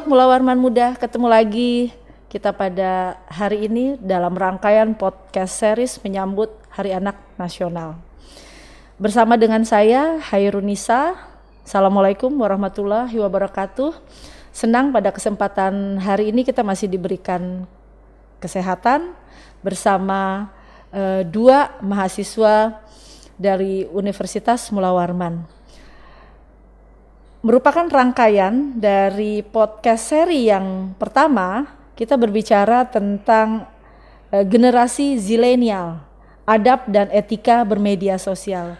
Mula Warman Muda, ketemu lagi kita pada hari ini dalam rangkaian podcast series menyambut Hari Anak Nasional. Bersama dengan saya, Hairunisa. Assalamualaikum warahmatullahi wabarakatuh. Senang pada kesempatan hari ini kita masih diberikan kesehatan bersama dua mahasiswa dari Universitas Mula Warman. Merupakan rangkaian dari podcast seri yang pertama, kita berbicara tentang generasi zilenial, adab dan etika bermedia sosial.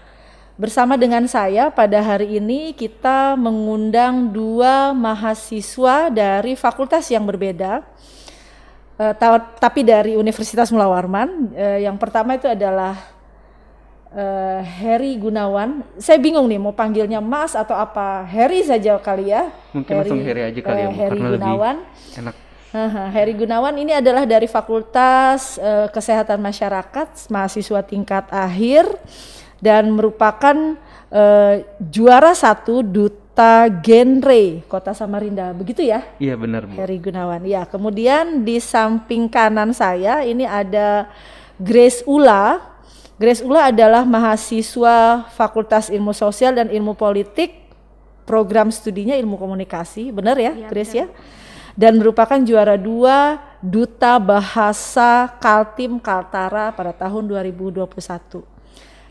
Bersama dengan saya pada hari ini kita mengundang dua mahasiswa dari fakultas yang berbeda, tapi dari Universitas Mula Warman. Yang pertama itu adalah Heri Gunawan. Saya bingung nih mau panggilnya Mas atau apa. Heri saja kali ya. Mungkin langsung Heri aja kali ya. Heri Gunawan. Enak. Heri Gunawan ini adalah dari Fakultas Kesehatan Masyarakat, mahasiswa tingkat akhir dan merupakan juara 1 Duta Genre Kota Samarinda. Begitu ya? Iya benar, Bu. Heri Gunawan. Ya, kemudian di samping kanan saya ini ada Grace Ula. Grace Ula adalah mahasiswa Fakultas Ilmu Sosial dan Ilmu Politik, program studinya Ilmu Komunikasi, benar ya, Grace ya? Dan merupakan juara 2 Duta Bahasa Kaltim Kaltara pada tahun 2021.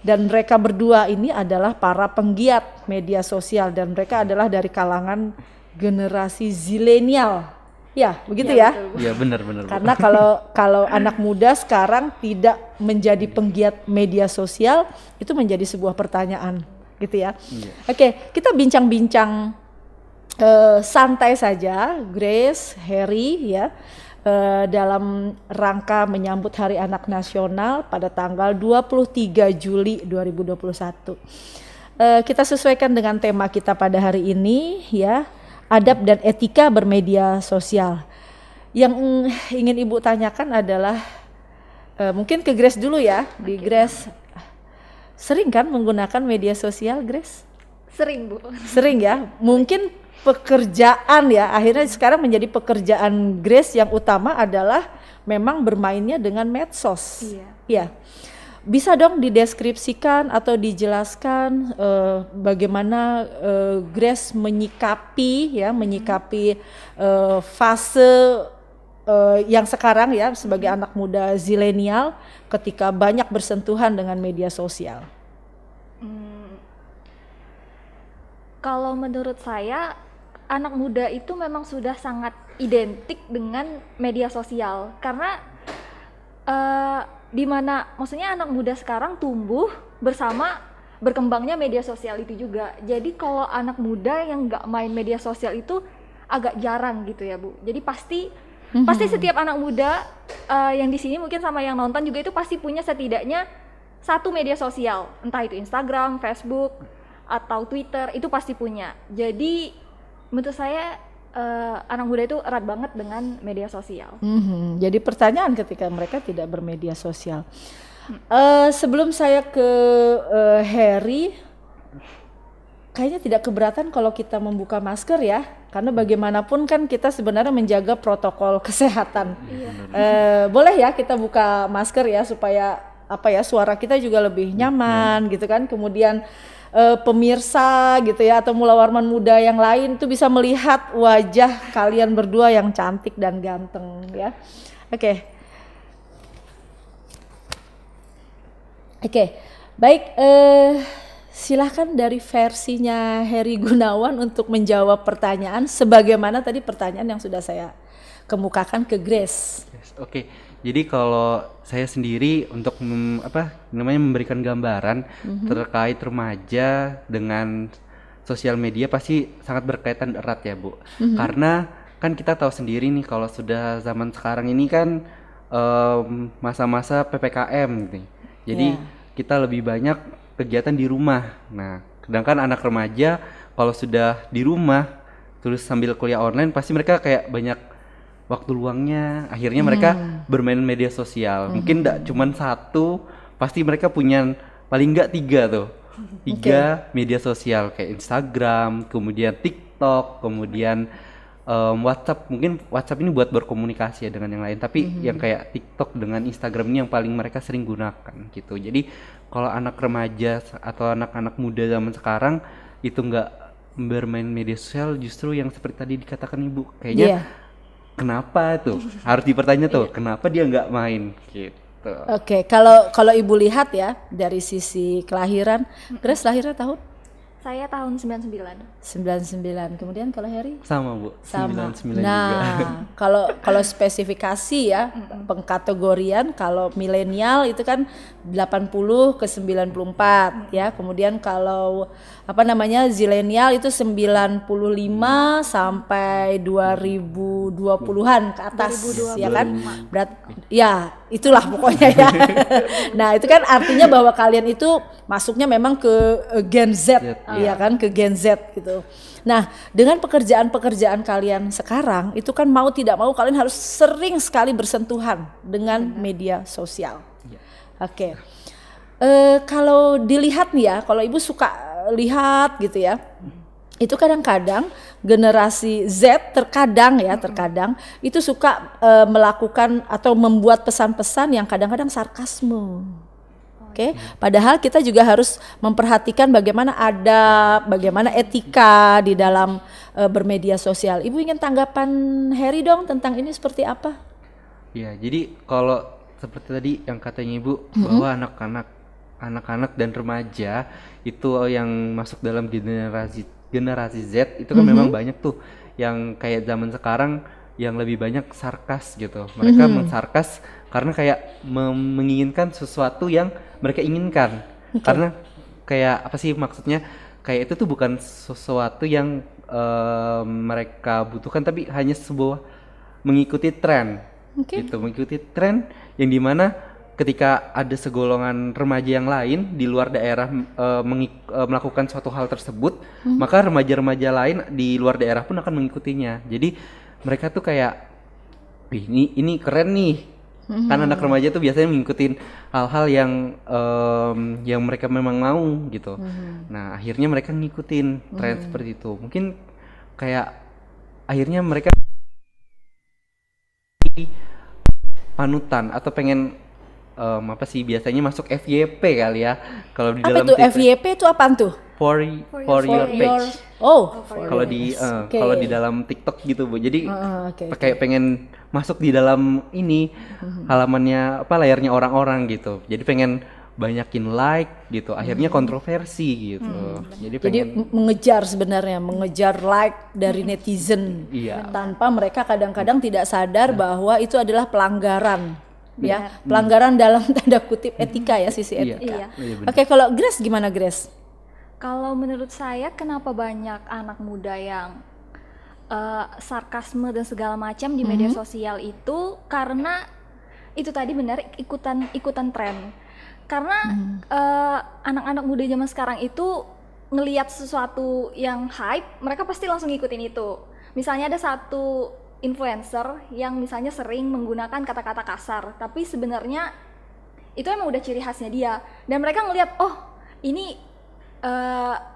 Dan mereka berdua ini adalah para penggiat media sosial dan mereka adalah dari kalangan generasi zilenial. Ya, begitu ya? Iya, benar. Karena kalau anak muda sekarang tidak menjadi penggiat media sosial, itu menjadi sebuah pertanyaan, gitu ya. Iya. Oke, kita bincang-bincang santai saja, Grace, Heri ya, dalam rangka menyambut Hari Anak Nasional pada tanggal 23 Juli 2021. Kita sesuaikan dengan tema kita pada hari ini ya. Adab dan etika bermedia sosial. Yang ingin Ibu tanyakan adalah mungkin ke Grace dulu ya. Di Grace, sering kan menggunakan media sosial, Grace? Sering, Bu. Sering ya. Mungkin pekerjaan ya, akhirnya sekarang menjadi pekerjaan Grace yang utama adalah memang bermainnya dengan medsos. Iya. Ya. Bisa dong dideskripsikan atau dijelaskan bagaimana Grace menyikapi fase yang sekarang ya sebagai anak muda zilenial ketika banyak bersentuhan dengan media sosial. Kalau menurut saya anak muda itu memang sudah sangat identik dengan media sosial karena di mana maksudnya anak muda sekarang tumbuh bersama berkembangnya media sosial itu juga. Jadi kalau anak muda yang nggak main media sosial itu agak jarang gitu ya, Bu. Jadi pasti setiap anak muda yang di sini mungkin sama yang nonton juga itu pasti punya setidaknya satu media sosial, entah itu Instagram, Facebook atau Twitter, itu pasti punya. Jadi menurut saya anak muda itu erat banget dengan media sosial. Jadi pertanyaan ketika mereka tidak bermedia sosial. Sebelum saya ke Heri, kayaknya tidak keberatan kalau kita membuka masker ya, karena bagaimanapun kan kita sebenarnya menjaga protokol kesehatan. Boleh ya kita buka masker ya supaya suara kita juga lebih nyaman gitu kan. Kemudian pemirsa gitu ya atau Mula Warman Muda yang lain itu bisa melihat wajah kalian berdua yang cantik dan ganteng ya. Oke, baik, silahkan dari versinya Heri Gunawan untuk menjawab pertanyaan sebagaimana tadi pertanyaan yang sudah saya kemukakan ke Grace. Oke. Jadi kalau saya sendiri untuk memberikan gambaran terkait remaja dengan sosial media pasti sangat berkaitan erat ya, Bu. Karena kan kita tahu sendiri nih kalau sudah zaman sekarang ini kan masa-masa PPKM gitu. Jadi kita lebih banyak kegiatan di rumah. Nah, sedangkan anak remaja kalau sudah di rumah terus sambil kuliah online pasti mereka kayak banyak waktu luangnya, akhirnya mereka bermain media sosial. Mungkin tidak cuma satu, pasti mereka punya paling nggak 3 tuh. 3 media sosial kayak Instagram, kemudian TikTok, kemudian WhatsApp, mungkin WhatsApp ini buat berkomunikasi ya dengan yang lain, tapi yang kayak TikTok dengan Instagram ini yang paling mereka sering gunakan gitu. Jadi kalau anak remaja atau anak-anak muda zaman sekarang itu nggak bermain media sosial, justru yang seperti tadi dikatakan Ibu, kayaknya kenapa tuh harus dipertanya tuh kenapa dia nggak main gitu. Oke, kalau Ibu lihat ya dari sisi kelahiran, Grace lahirnya tahun Saya tahun 99. 99. Kemudian kalau Harry? Sama Bu, Sama. 99 juga. Nah, kalau spesifikasi ya, pengkategorian kalau milenial itu kan 80 ke 94 ya. Kemudian kalau zilenial itu 95 sampai 2020-an ke atas 2025. ya kan. Ya, itulah pokoknya ya. Nah, itu kan artinya bahwa kalian itu masuknya memang ke Gen Z, ya kan, ke Gen Z gitu. Nah, dengan pekerjaan-pekerjaan kalian sekarang itu kan mau tidak mau kalian harus sering sekali bersentuhan dengan media sosial. Oke. Kalau dilihat nih ya, kalau Ibu suka lihat gitu ya, itu kadang-kadang generasi Z terkadang itu suka melakukan atau membuat pesan-pesan yang kadang-kadang sarkasme. Oke, padahal kita juga harus memperhatikan bagaimana adab, bagaimana etika di dalam bermedia sosial. Ibu ingin tanggapan Harry dong tentang ini seperti apa? Ya, jadi kalau seperti tadi yang katanya Ibu bahwa anak-anak dan remaja itu yang masuk dalam generasi Z itu kan memang banyak tuh yang kayak zaman sekarang yang lebih banyak sarkas gitu. Mereka mensarkas karena kayak menginginkan sesuatu yang mereka inginkan. Karena kayak apa sih maksudnya? Kayak itu tuh bukan sesuatu yang mereka butuhkan, tapi hanya sebuah mengikuti tren. Gitu, mengikuti tren yang dimana ketika ada segolongan remaja yang lain di luar daerah melakukan suatu hal tersebut, maka remaja-remaja lain di luar daerah pun akan mengikutinya. Jadi mereka tuh kayak, ini keren nih, kan anak remaja tuh biasanya mengikuti hal-hal yang mereka memang mau gitu. Nah akhirnya mereka ngikutin tren seperti itu. Mungkin kayak akhirnya mereka panutan atau pengen biasanya masuk FYP kali ya kalau di dalam itu FYP itu apaan tuh? For your page. Kalau di dalam TikTok gitu Bu. Jadi kayak pengen masuk di dalam ini halamannya layarnya orang-orang gitu. Jadi pengen banyakin like gitu. Akhirnya kontroversi gitu. Jadi mengejar like dari netizen tanpa mereka kadang-kadang tidak sadar bahwa itu adalah pelanggaran. Ya, pelanggaran dalam tanda kutip etika ya, sisi etika. Oke, kalau Grace gimana Grace? Kalau menurut saya kenapa banyak anak muda yang sarkasme dan segala macam di media sosial itu karena itu tadi benar ikutan tren. Karena anak-anak muda zaman sekarang itu ngelihat sesuatu yang hype, mereka pasti langsung ngikutin itu. Misalnya ada satu influencer yang misalnya sering menggunakan kata-kata kasar, tapi sebenarnya itu emang udah ciri khasnya dia, dan mereka ngelihat ini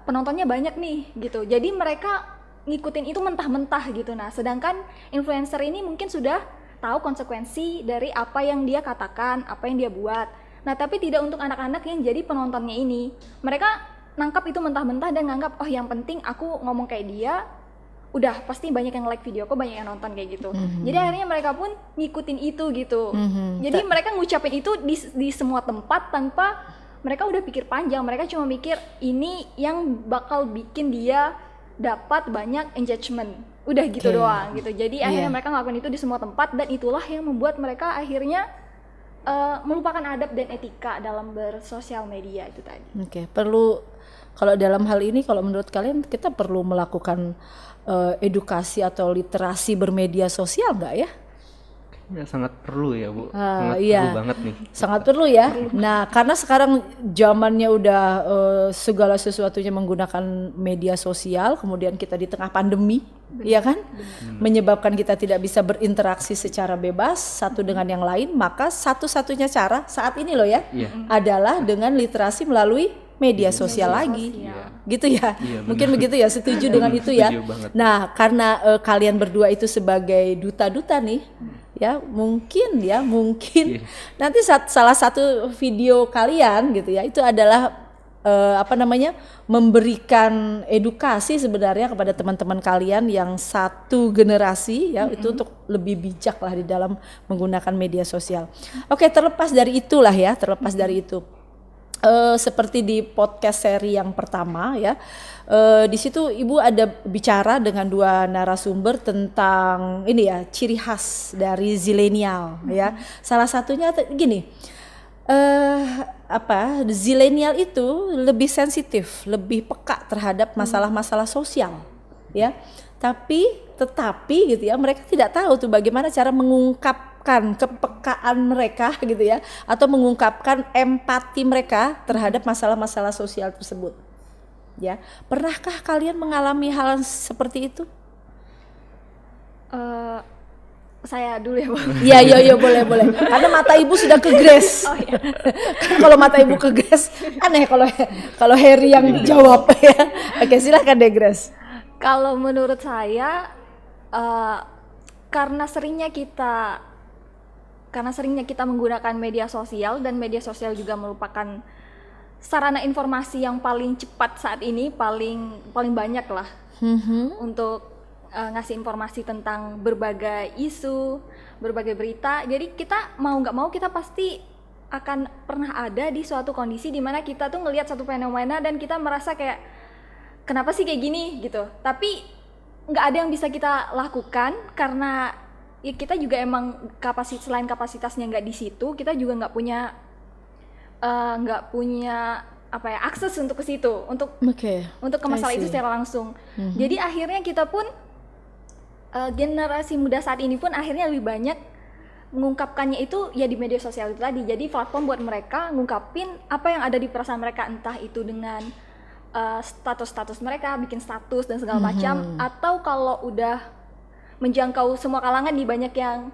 penontonnya banyak nih gitu, jadi mereka ngikutin itu mentah-mentah gitu. Nah sedangkan influencer ini mungkin sudah tahu konsekuensi dari apa yang dia katakan, apa yang dia buat. Nah tapi tidak untuk anak-anak yang jadi penontonnya ini, mereka nangkap itu mentah-mentah dan nganggap yang penting aku ngomong kayak dia, udah pasti banyak yang like videoku, banyak yang nonton kayak gitu. Jadi akhirnya mereka pun ngikutin itu gitu. Jadi mereka ngucapin itu di semua tempat tanpa mereka udah pikir panjang. Mereka cuma mikir ini yang bakal bikin dia dapat banyak engagement. Udah gitu doang gitu. Jadi akhirnya mereka ngelakuin itu di semua tempat, dan itulah yang membuat mereka akhirnya melupakan adab dan etika dalam bersosial media itu tadi. Perlu, kalau dalam hal ini kalau menurut kalian kita perlu melakukan edukasi atau literasi bermedia sosial nggak ya? Ya sangat perlu ya Bu, perlu banget nih. Sangat perlu ya. Nah karena sekarang zamannya udah segala sesuatunya menggunakan media sosial, kemudian kita di tengah pandemi, ya kan, menyebabkan kita tidak bisa berinteraksi secara bebas satu dengan yang lain, maka satu-satunya cara saat ini loh ya, adalah dengan literasi melalui media sosial Media lagi. sosial. Gitu ya. Iya, Mungkin begitu ya, setuju dengan itu ya. Setuju banget. Nah, karena kalian berdua itu sebagai duta-duta nih, ya mungkin Iya. nanti salah satu video kalian gitu ya, itu adalah memberikan edukasi sebenarnya kepada teman-teman kalian yang satu generasi ya, itu untuk lebih bijak lah di dalam menggunakan media sosial. Oke, terlepas dari itu, seperti di podcast seri yang pertama ya, di situ Ibu ada bicara dengan dua narasumber tentang ini ya, ciri khas dari zilenial ya. Salah satunya gini, zilenial itu lebih sensitif, lebih peka terhadap masalah-masalah sosial ya. Tetapi gitu ya, mereka tidak tahu tuh bagaimana cara mengungkapkan kepekaan mereka gitu ya, atau mengungkapkan empati mereka terhadap masalah-masalah sosial tersebut. Ya, pernahkah kalian mengalami hal seperti itu? Saya dulu ya, Bang. Iya boleh. Karena mata Ibu sudah ke Grace. Oh iya. Kan kalau mata Ibu ke Grace aneh kalau Harry yang jawab ya. Oke, silakan deh Grace. Kalau menurut saya, karena seringnya kita menggunakan media sosial, dan media sosial juga merupakan sarana informasi yang paling cepat saat ini, paling banyak lah untuk ngasih informasi tentang berbagai isu, berbagai berita. Jadi kita mau nggak mau kita pasti akan pernah ada di suatu kondisi di mana kita tuh ngelihat satu fenomena dan kita merasa kayak kenapa sih kayak gini gitu. Tapi nggak ada yang bisa kita lakukan karena ya kita juga emang selain kapasitasnya nggak di situ, kita juga nggak punya akses untuk ke situ, untuk ke masalah itu secara langsung. Jadi akhirnya kita pun generasi muda saat ini pun akhirnya lebih banyak mengungkapkannya itu ya di media sosial itu tadi. Jadi platform buat mereka ngungkapin apa yang ada di perasaan mereka, entah itu dengan status mereka, bikin status dan segala macam, atau kalau udah menjangkau semua kalangan nih, banyak yang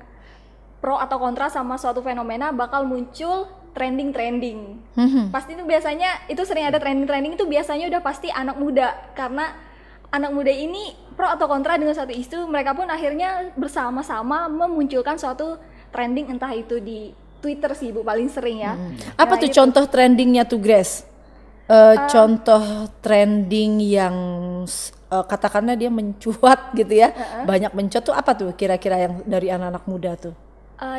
pro atau kontra sama suatu fenomena, bakal muncul trending. Pasti itu biasanya itu sering ada trending itu biasanya udah pasti anak muda, karena anak muda ini pro atau kontra dengan suatu isu, mereka pun akhirnya bersama-sama memunculkan suatu trending, entah itu di Twitter sih Bu paling sering ya. Apa tuh contoh trendingnya tuh Grace? Contoh trending yang katakanlah dia mencuat gitu ya, banyak mencuat tuh apa tuh kira-kira yang dari anak-anak muda tuh?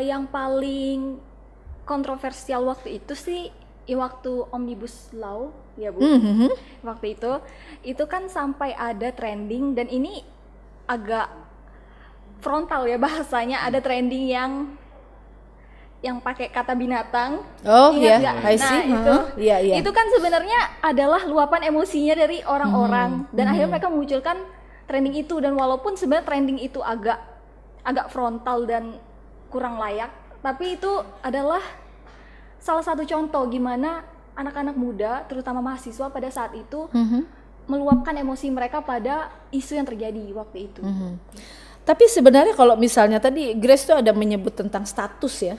Yang paling kontroversial waktu itu sih waktu Omnibus Law ya Bu. Waktu itu kan sampai ada trending, dan ini agak frontal ya bahasanya, ada trending yang pakai kata binatang. Oh iya, I see. Itu kan sebenarnya adalah luapan emosinya dari orang-orang, dan akhirnya mereka memunculkan trending itu. Dan walaupun sebenarnya trending itu agak frontal dan kurang layak, tapi itu adalah salah satu contoh gimana anak-anak muda, terutama mahasiswa pada saat itu meluapkan emosi mereka pada isu yang terjadi waktu itu. Tapi sebenarnya kalau misalnya tadi Grace tuh ada menyebut tentang status ya.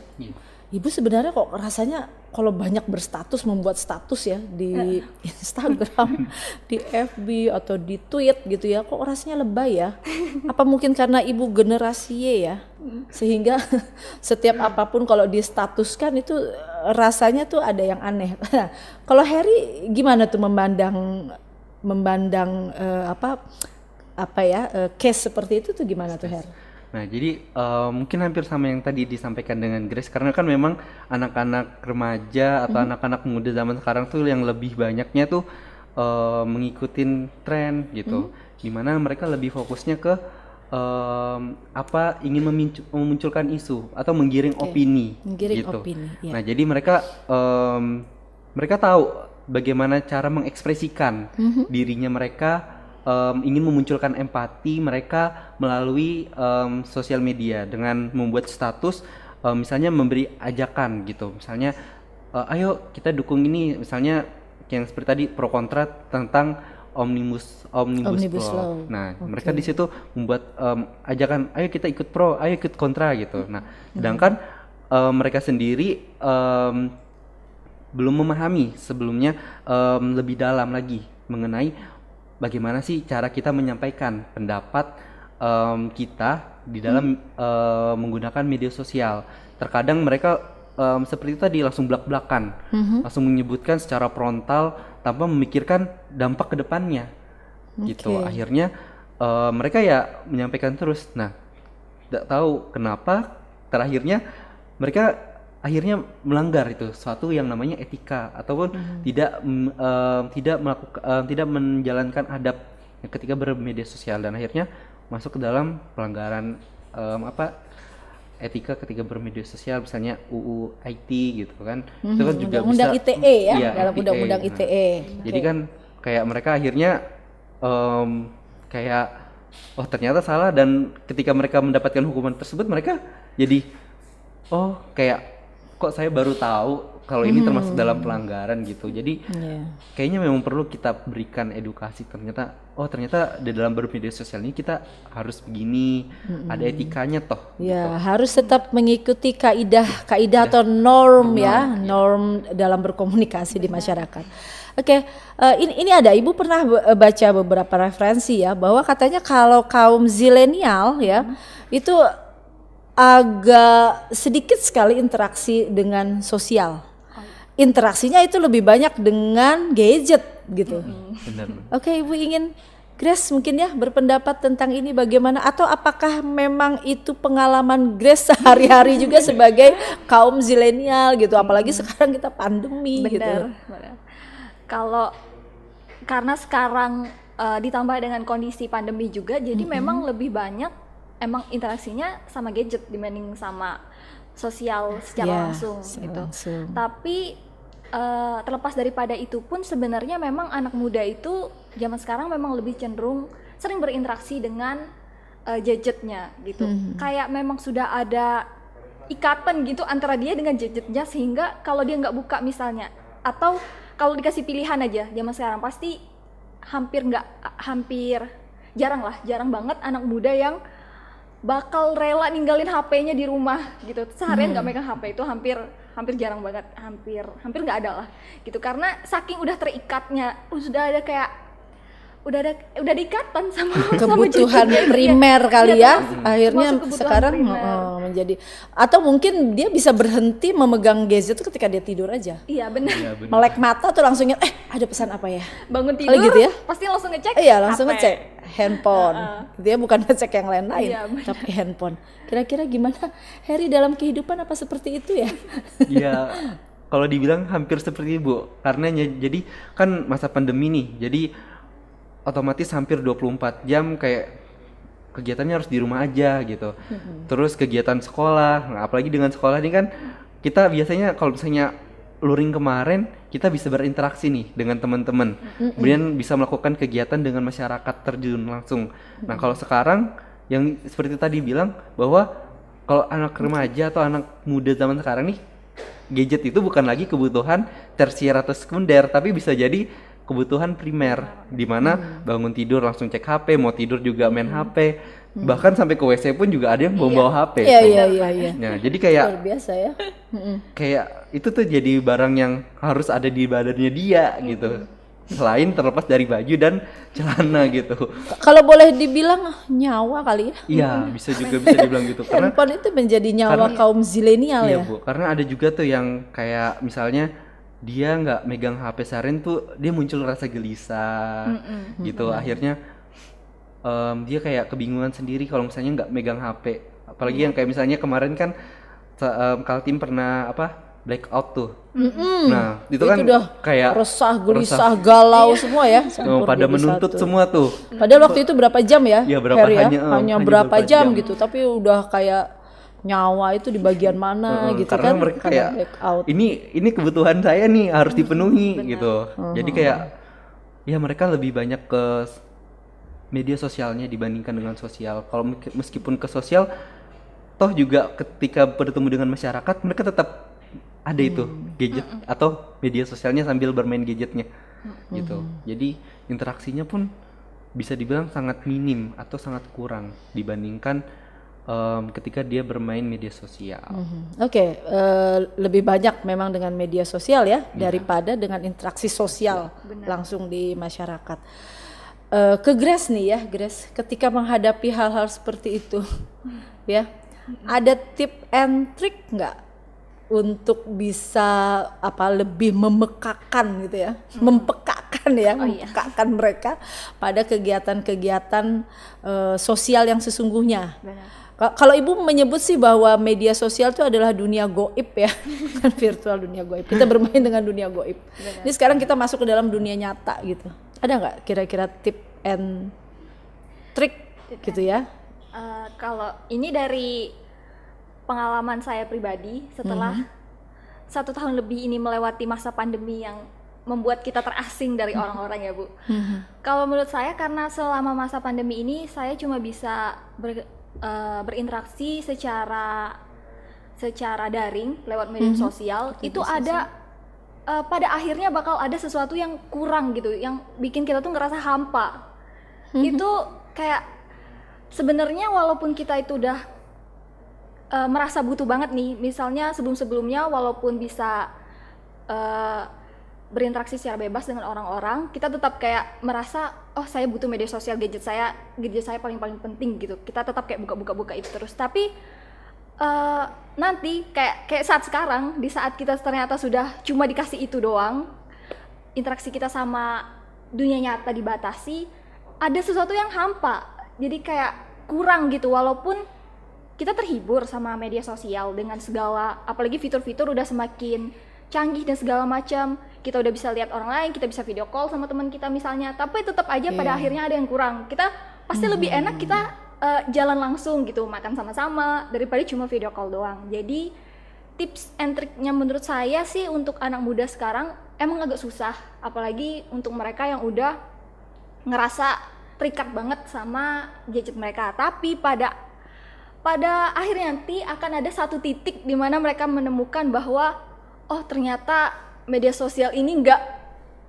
Ibu sebenarnya kok rasanya kalau banyak berstatus, membuat status ya di Instagram, di FB atau di tweet gitu ya, kok rasanya lebay ya? Apa mungkin karena ibu generasi Y ya, sehingga setiap apapun kalau di-statuskan itu rasanya tuh ada yang aneh. Kalau Harry gimana tuh memandang case seperti itu tuh gimana tuh Harry? Nah, jadi mungkin hampir sama yang tadi disampaikan dengan Grace, karena kan memang anak-anak remaja atau anak-anak muda zaman sekarang tuh yang lebih banyaknya tuh mengikutin tren gitu, dimana mereka lebih fokusnya ke ingin memunculkan isu atau menggiring opini gitu. Ya. Nah, jadi mereka tahu bagaimana cara mengekspresikan dirinya mereka. Ingin memunculkan empati mereka melalui sosial media dengan membuat status, misalnya memberi ajakan gitu, misalnya ayo kita dukung ini, misalnya yang seperti tadi pro kontra tentang omnibus law. Nah, mereka di situ membuat ajakan, ayo kita ikut pro, ayo ikut kontra gitu. Nah, sedangkan mereka sendiri belum memahami sebelumnya lebih dalam lagi mengenai bagaimana sih cara kita menyampaikan pendapat kita di dalam menggunakan media sosial. Terkadang mereka seperti tadi langsung belak-belakan, langsung menyebutkan secara frontal tanpa memikirkan dampak ke depannya. Gitu. Akhirnya mereka ya menyampaikan terus. Nah, tidak tahu kenapa terakhirnya mereka akhirnya melanggar itu suatu yang namanya etika ataupun tidak menjalankan adab ketika bermedia sosial, dan akhirnya masuk ke dalam pelanggaran etika ketika bermedia sosial, misalnya UU IT gitu kan. Itu kan juga Undang-undang bisa ITE ya, iya, dalam ITE. undang-undang ITE. Jadi kan kayak mereka akhirnya kayak oh ternyata salah, dan ketika mereka mendapatkan hukuman tersebut mereka jadi oh kayak kok saya baru tahu kalau ini termasuk dalam pelanggaran gitu. Jadi kayaknya memang perlu kita berikan edukasi, ternyata di dalam bermedia sosial ini kita harus begini, ada etikanya toh. Ya, harus tetap mengikuti kaidah atau norm ya, norm dalam berkomunikasi di masyarakat. Oke, ini ada, Ibu pernah baca beberapa referensi ya, bahwa katanya kalau kaum zilenial ya, itu agak sedikit sekali interaksi dengan sosial. Interaksinya itu lebih banyak dengan gadget gitu. Benar. Oke, Ibu ingin Grace mungkin ya berpendapat tentang ini bagaimana, atau apakah memang itu pengalaman Grace sehari-hari juga sebagai kaum zilenial gitu, apalagi sekarang kita pandemi gitu. Benar. Kalau karena sekarang ditambah dengan kondisi pandemi juga, jadi memang lebih banyak emang interaksinya sama gadget dibanding sama sosial secara langsung gitu. Tapi terlepas daripada itu pun sebenarnya memang anak muda itu zaman sekarang memang lebih cenderung sering berinteraksi dengan gadgetnya gitu. Kayak memang sudah ada ikatan gitu antara dia dengan gadgetnya, sehingga kalau dia nggak buka misalnya, atau kalau dikasih pilihan aja zaman sekarang pasti jarang banget anak muda yang bakal rela ninggalin HP-nya di rumah gitu seharian nggak megang HP. Itu hampir jarang banget, hampir nggak ada lah gitu, karena saking udah terikatnya, udah ada ikatan sama kebutuhan sama primer kali ya, akhirnya sekarang menjadi, atau mungkin dia bisa berhenti memegang gadget itu ketika dia tidur aja. Iya benar. Melek mata tuh langsung ada pesan apa ya, bangun tidur gitu ya, pasti langsung ngecek. Iya langsung HP. ngecek handphone. Dia bukan ngecek yang lain-lain, tapi handphone. Kira-kira gimana Heri dalam kehidupan, apa seperti itu ya? Iya, kalau dibilang hampir seperti itu, karena jadi kan masa pandemi nih, jadi otomatis hampir 24 jam kayak kegiatannya harus di rumah aja gitu. Terus kegiatan sekolah, nah apalagi dengan sekolah ini kan kita biasanya kalau misalnya luring kemarin kita bisa berinteraksi nih dengan teman-teman, kemudian bisa melakukan kegiatan dengan masyarakat terjun langsung. Nah kalau sekarang yang seperti tadi bilang bahwa kalau anak remaja atau anak muda zaman sekarang nih, gadget itu bukan lagi kebutuhan tersier atau sekunder, tapi bisa jadi kebutuhan primer, di mana bangun tidur langsung cek HP, mau tidur juga main HP, bahkan sampai ke WC pun juga ada yang bawa HP. Iya. Nah, jadi kayak luar biasa ya. Kayak itu tuh jadi barang yang harus ada di badannya dia gitu. Selain terlepas dari baju dan celana gitu. Kalau boleh dibilang nyawa kali ya. Iya, bisa dibilang gitu. Karena handphone itu menjadi nyawa kaum zilenial ya. Bu, karena ada juga tuh yang kayak misalnya dia nggak megang HP seharian tuh dia muncul rasa gelisah gitu. Akhirnya dia kayak kebingungan sendiri kalau misalnya nggak megang HP. Apalagi yang kayak misalnya kemarin kan Kaltim pernah blackout tuh. Nah itu kan udah kayak resah, gelisah, galau semua ya. Pada menuntut semua tuh. Padahal waktu itu berapa jam ya? Iya, hanya berapa jam gitu, tapi udah kayak nyawa itu di bagian mana gitu karena kan, mereka kayak blackout. ini kebutuhan saya nih harus dipenuhi gitu. Jadi kayak ya mereka lebih banyak ke media sosialnya dibandingkan dengan sosial. Kalau meskipun ke sosial, toh juga ketika bertemu dengan masyarakat mereka tetap ada itu gadget atau media sosialnya sambil bermain gadgetnya gitu. Jadi interaksinya pun bisa dibilang sangat minim atau sangat kurang dibandingkan ketika dia bermain media sosial. Oke, lebih banyak memang dengan media sosial ya daripada dengan interaksi sosial langsung di masyarakat. Ke Grace nih ya, Grace, ketika menghadapi hal-hal seperti itu, ya, ada tip and trick nggak untuk bisa lebih memekakan gitu ya, mempekakan ya, mempekakan mereka pada kegiatan-kegiatan sosial yang sesungguhnya. Benar. Kalau Ibu menyebut sih bahwa media sosial itu adalah dunia goib ya, bukan virtual, dunia goib. Kita bermain dengan dunia goib. Ini sekarang kita masuk ke dalam dunia nyata gitu. Ada nggak kira-kira tip and trick gitu ya? Kalau ini dari pengalaman saya pribadi setelah 1 tahun lebih ini melewati masa pandemi yang membuat kita terasing dari orang-orang ya Bu. Kalau menurut saya, karena selama masa pandemi ini saya cuma bisa berinteraksi secara daring lewat media sosial, itu ada pada akhirnya bakal ada sesuatu yang kurang gitu, yang bikin kita tuh ngerasa hampa. Itu kayak sebenarnya walaupun kita itu udah merasa butuh banget nih, misalnya sebelum-sebelumnya walaupun bisa berinteraksi secara bebas dengan orang-orang, kita tetap kayak merasa, oh saya butuh media sosial, gadget saya paling penting gitu. Kita tetap kayak buka itu terus. Tapi nanti kayak saat sekarang, di saat kita ternyata sudah cuma dikasih itu doang, interaksi kita sama dunia nyata dibatasi, ada sesuatu yang hampa. Jadi kayak kurang gitu, walaupun kita terhibur sama media sosial dengan segala, apalagi fitur-fitur udah semakin canggih dan segala macam. Kita udah bisa lihat orang lain, kita bisa video call sama teman kita misalnya, tapi tetap aja pada akhirnya ada yang kurang. Kita pasti lebih enak kita jalan langsung gitu, makan sama-sama daripada cuma video call doang. Jadi tips and triknya menurut saya sih untuk anak muda sekarang emang agak susah, apalagi untuk mereka yang udah ngerasa terikat banget sama gadget mereka. Tapi pada akhirnya nanti akan ada satu titik di mana mereka menemukan bahwa oh ternyata media sosial ini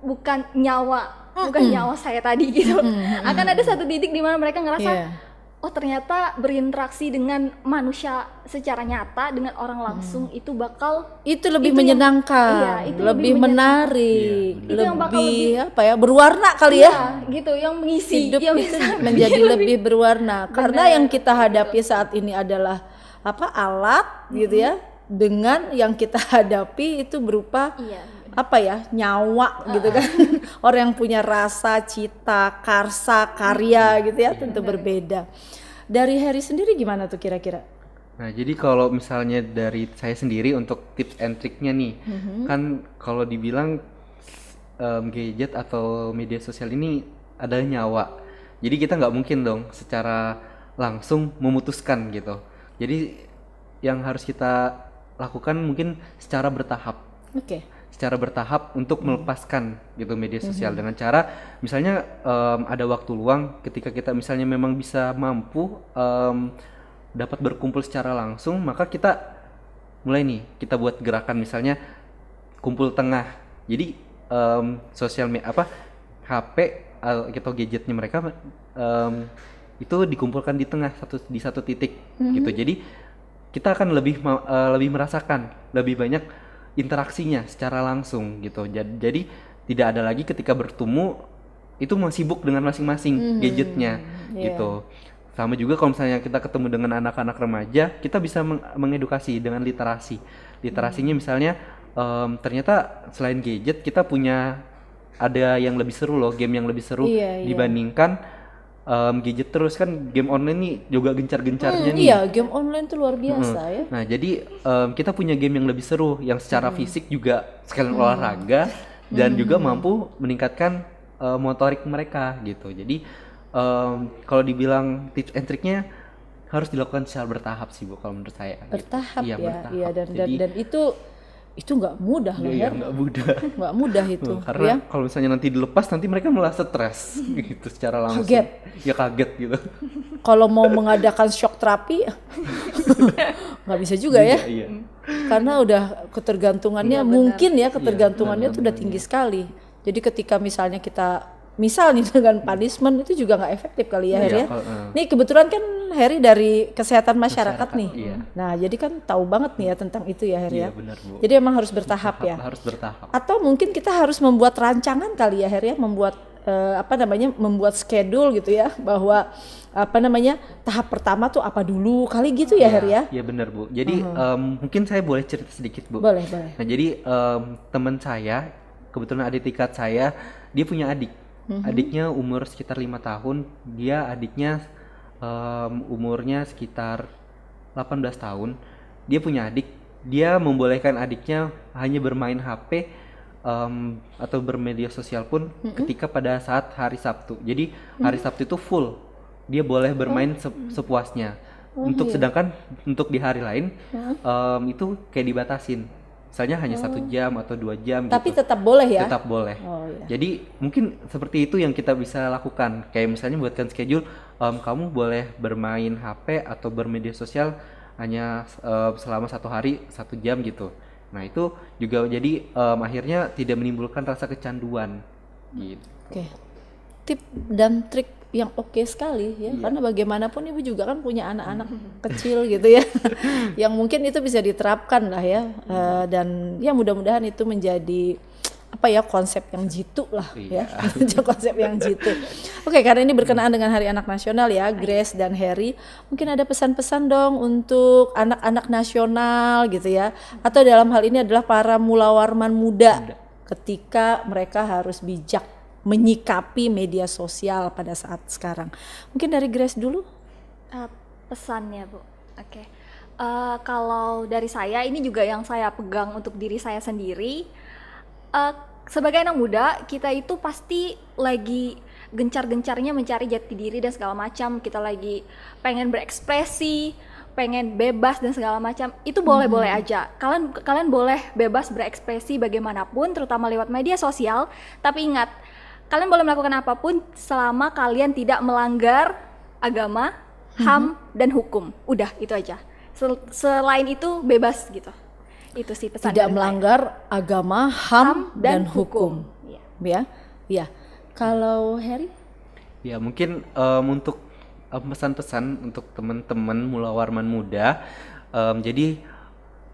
bukan nyawa saya tadi gitu. Akan ada satu titik di mana mereka ngerasa oh ternyata berinteraksi dengan manusia secara nyata, dengan orang langsung itu lebih menyenangkan, itu lebih menarik, itu yang bakal berwarna kali ya. Gitu, yang mengisi hidup yang itu menjadi lebih berwarna. Karena yang kita hadapi saat ini adalah alat gitu ya. Dengan yang kita hadapi itu berupa nyawa gitu kan. Orang yang punya rasa, cita, karsa, karya gitu ya, tentu berbeda. Dari Heri sendiri gimana tuh kira-kira? Nah, jadi kalau misalnya dari saya sendiri untuk tips and triknya nih, kan kalau dibilang gadget atau media sosial ini ada nyawa. Jadi kita nggak mungkin dong secara langsung memutuskan gitu. Jadi yang harus kita lakukan mungkin secara bertahap. Secara bertahap untuk melepaskan gitu media sosial dengan cara misalnya ada waktu luang ketika kita misalnya memang bisa mampu dapat berkumpul secara langsung, maka kita mulai nih kita buat gerakan misalnya kumpul tengah. Jadi HP atau gadgetnya mereka itu dikumpulkan di tengah di satu titik gitu. Jadi kita akan lebih merasakan lebih banyak interaksinya secara langsung gitu. Jadi tidak ada lagi ketika bertemu itu sibuk dengan masing-masing gadgetnya gitu. Sama juga kalau misalnya kita ketemu dengan anak-anak remaja, kita bisa mengedukasi dengan literasi. Literasinya misalnya ternyata selain gadget kita ada yang lebih seru loh, game yang lebih seru dibandingkan gadget terus. Kan game online nih juga gencar-gencarnya nih. Iya, game online tuh luar biasa ya. Nah, jadi kita punya game yang lebih seru, yang secara fisik juga sekalian olahraga dan juga mampu meningkatkan motorik mereka gitu. Jadi kalau dibilang tips and triknya harus dilakukan secara bertahap sih Bu, kalau menurut saya. Bertahap gitu. bertahap. Iya, dan itu nggak mudah loh ya. Nggak mudah. Nggak mudah itu. Karena kalau misalnya nanti dilepas, nanti mereka malah stres gitu secara langsung. Kaget. Ya kaget gitu. Kalau mau mengadakan shock terapi, nggak bisa juga ya. Iya. Karena udah ketergantungannya ketergantungannya tuh udah tinggi sekali. Jadi ketika misalnya dengan punishment itu juga nggak efektif kali ya Her ya. Nih kebetulan kan Heri dari kesehatan masyarakat nih. Iya. Nah, jadi kan tahu banget nih ya tentang itu ya Heri Iya ya. benar Bu. Jadi emang harus bertahap ya. Harus bertahap. Atau mungkin kita harus membuat rancangan kali ya Heri ya, membuat membuat schedule gitu ya, bahwa tahap pertama tuh apa dulu kali gitu ya Heri ya. Iya benar Bu. Jadi mungkin saya boleh cerita sedikit Bu. Boleh, boleh. Nah jadi teman saya, kebetulan adik tingkat saya, dia punya adik. Adiknya umur sekitar 5 tahun, adiknya umurnya sekitar 18 tahun. Dia punya adik, dia membolehkan adiknya hanya bermain HP atau bermedia sosial pun ketika pada saat hari Sabtu. Jadi hari Sabtu itu full, dia boleh bermain sepuasnya. Sedangkan untuk di hari lain itu kayak dibatasin. Misalnya hanya 1 jam atau 2 jam. Tapi gitu. tetap boleh ya? Tetap boleh. Oh, iya. Jadi mungkin seperti itu yang kita bisa lakukan. Kayak misalnya buatkan schedule, kamu boleh bermain HP atau bermedia sosial hanya selama 1 hari 1 jam gitu. Nah itu juga jadi akhirnya tidak menimbulkan rasa kecanduan. Gitu. Oke. Tip dan trik yang oke sekali ya, karena bagaimanapun ibu juga kan punya anak-anak kecil gitu ya, yang mungkin itu bisa diterapkan lah ya, dan ya mudah-mudahan itu menjadi konsep yang jitu lah ya, konsep yang jitu. Oke, karena ini berkenaan dengan Hari Anak Nasional ya, Grace dan Heri, mungkin ada pesan-pesan dong untuk anak-anak nasional gitu ya, atau dalam hal ini adalah para mulawarman muda ketika mereka harus bijak menyikapi media sosial pada saat sekarang. Mungkin dari Grace dulu. Pesannya Bu. Oke. Kalau dari saya, ini juga yang saya pegang untuk diri saya sendiri. Sebagai anak muda, kita itu pasti lagi gencar-gencarnya mencari jati diri dan segala macam. Kita lagi pengen berekspresi, pengen bebas dan segala macam. Itu boleh-boleh aja. Kalian boleh bebas berekspresi bagaimanapun, terutama lewat media sosial. Tapi ingat, kalian boleh melakukan apapun selama kalian tidak melanggar agama, HAM, dan hukum. Udah, itu aja. Selain itu bebas gitu. Itu sih pesan. Tidak melanggar agama, HAM, dan hukum. Iya. Ya. Kalau Heri? Ya mungkin untuk pesan-pesan untuk teman-teman mulawarman muda, jadi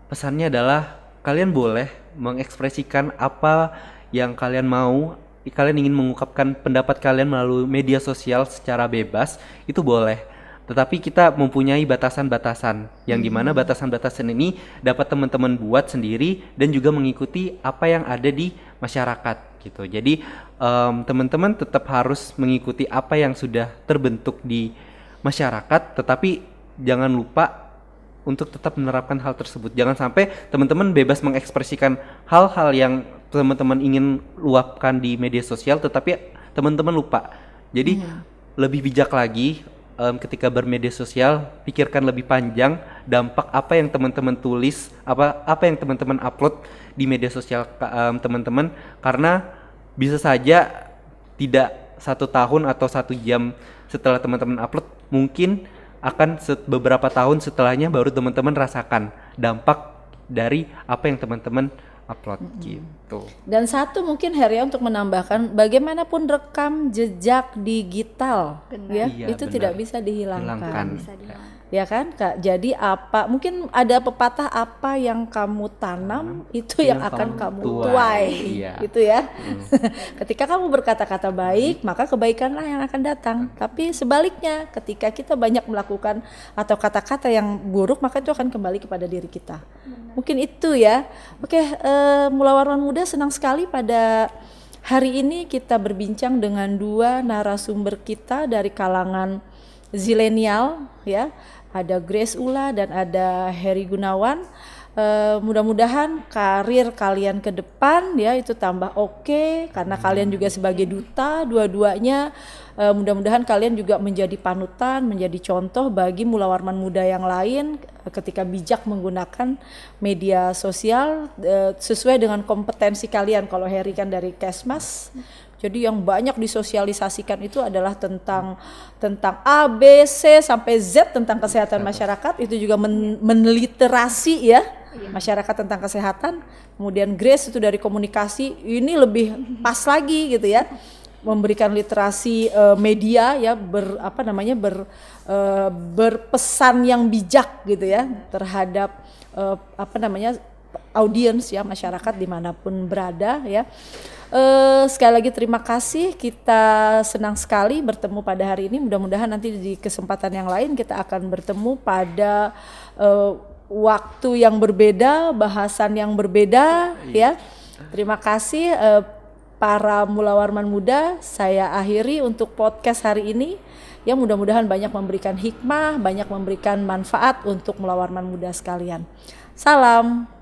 pesannya adalah kalian boleh mengekspresikan apa yang kalian mau. Kalian ingin mengungkapkan pendapat kalian melalui media sosial secara bebas, itu boleh. Tetapi kita mempunyai batasan-batasan, yang dimana batasan-batasan ini dapat teman-teman buat sendiri dan juga mengikuti apa yang ada di masyarakat gitu. Jadi teman-teman tetap harus mengikuti apa yang sudah terbentuk di masyarakat, tetapi jangan lupa untuk tetap menerapkan hal tersebut. Jangan sampai teman-teman bebas mengekspresikan hal-hal yang teman-teman ingin luapkan di media sosial, tetapi teman-teman lupa. Jadi lebih bijak lagi ketika bermedia sosial, pikirkan lebih panjang dampak apa yang teman-teman tulis, apa yang teman-teman upload di media sosial teman-teman, karena bisa saja tidak 1 tahun atau 1 jam setelah teman-teman upload, mungkin akan beberapa tahun setelahnya baru teman-teman rasakan dampak dari apa yang teman-teman upload gitu. Dan satu mungkin Heria untuk menambahkan, bagaimanapun rekam jejak digital ya, Iya, itu benar. tidak bisa dihilangkan. Hilangkan. Bisa dihilangkan. Ya kan Kak, jadi mungkin ada pepatah, apa yang kamu tanam itu yang akan kamu tuai. Iya. Gitu ya. Ketika kamu berkata-kata baik, maka kebaikanlah yang akan datang. Tapi sebaliknya, ketika kita banyak melakukan atau kata-kata yang buruk, maka itu akan kembali kepada diri kita. Mungkin itu ya. Oke, Mulawarman Muda senang sekali pada hari ini kita berbincang dengan 2 narasumber kita dari kalangan zilenial ya. Ada Grace Ula dan ada Heri Gunawan. Mudah-mudahan karir kalian ke depan ya itu tambah oke, karena kalian juga sebagai duta dua-duanya. Mudah-mudahan kalian juga menjadi panutan, menjadi contoh bagi mulawarman muda yang lain ketika bijak menggunakan media sosial sesuai dengan kompetensi kalian. Kalau Heri kan dari Kesmas, jadi yang banyak disosialisasikan itu adalah tentang A, B, C sampai Z tentang kesehatan masyarakat. Itu juga menliterasi ya masyarakat tentang kesehatan. Kemudian Grace itu dari komunikasi, ini lebih pas lagi gitu ya. memberikan literasi media ya, berpesan yang bijak gitu ya terhadap audiens ya, masyarakat dimanapun berada ya. Sekali lagi terima kasih, kita senang sekali bertemu pada hari ini. Mudah-mudahan nanti di kesempatan yang lain kita akan bertemu pada waktu yang berbeda, bahasan yang berbeda ya. Terima kasih para Mulawarman Muda. Saya akhiri untuk podcast hari ini. Ya, mudah-mudahan banyak memberikan hikmah, banyak memberikan manfaat untuk Mulawarman Muda sekalian. Salam.